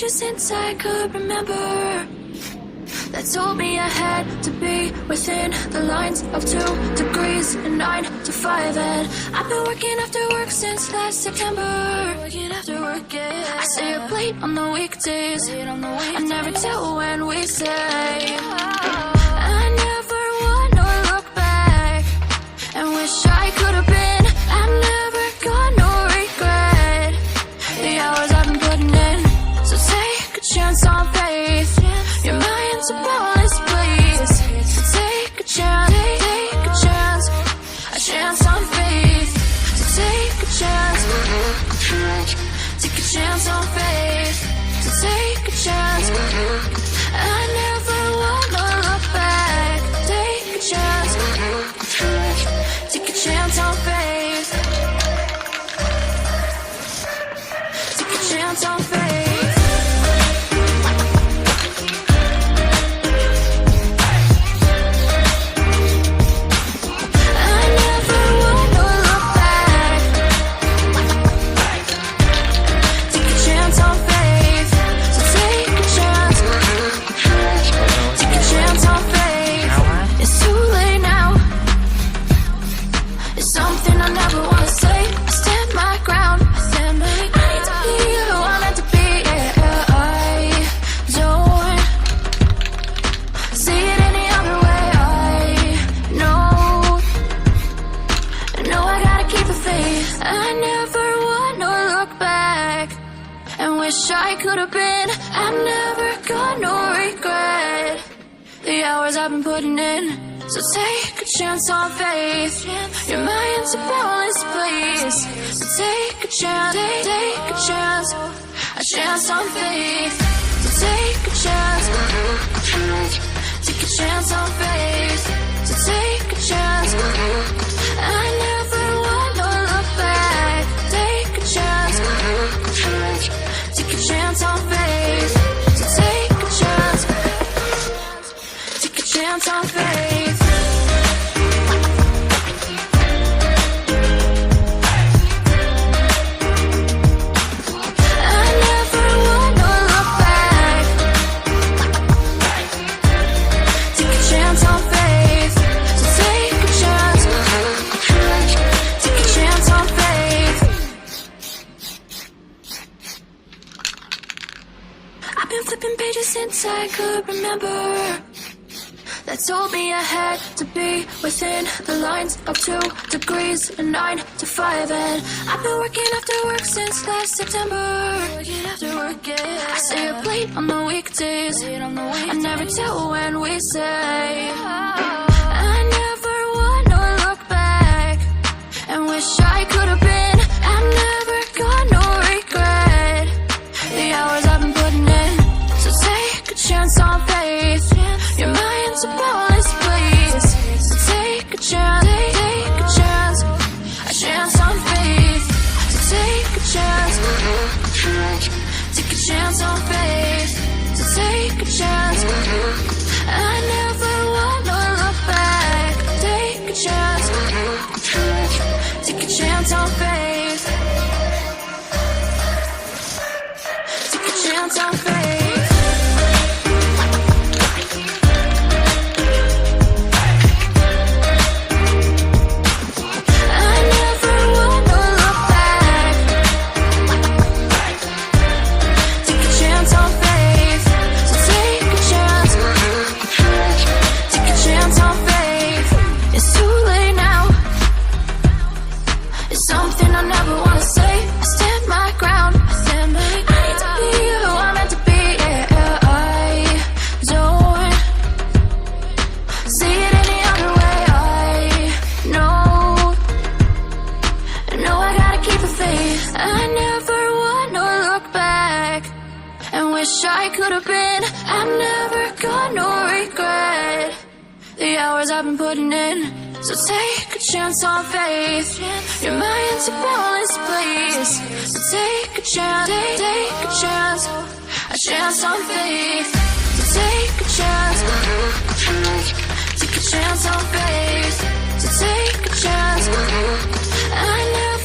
since I could remember, that told me I had to be within the lines of 2 degrees and 9 to 5. And I've been working after work since last September. Working after work, yeah. I stay up late on the weekdays. I never tell when we say. I never wanna look back and wish I could have been. I never got no regret. The hours I've been putting in. So take a chance on faith. Your mind's a bonus, please. So take a chance, a chance on faith. So take a chance on faith. So take a chance. I never wanna look back. Take a chance on faith. Take a chance on faith. I could have been. I've never got no regret. The hours I've been putting in. So take a chance on faith. Your mind's a bonus, please. So take a chance, a chance on faith. So take a chance on faith. So take a chance. I never wanna look back. Take a chance on faith. So take a chance on faith. I never wanna look back. Take a chance on faith. So take a chance on faith. I've been flipping pages since I could remember, that told me I had to be within the lines of 2 degrees and 9 to 5. And I've been working after work since last September. Working after work, yeah. I stay up late on the weekdays. I never tell when we say. I never wanna look back and wish I could have been. I never got no regret. The hours I've been putting in. So take a chance on faith. Your mind's a bonus, please. So take a chance on faith. So take a chance on faith. So take a chance. I never wanna look back. Take a chance on faith. I could have been. I've never got no regret the hours I've been putting in. So take a chance on faith. Your mind's a balanced place. So take a chance, take a chance on faith. So take a chance on faith. So take a chance. I never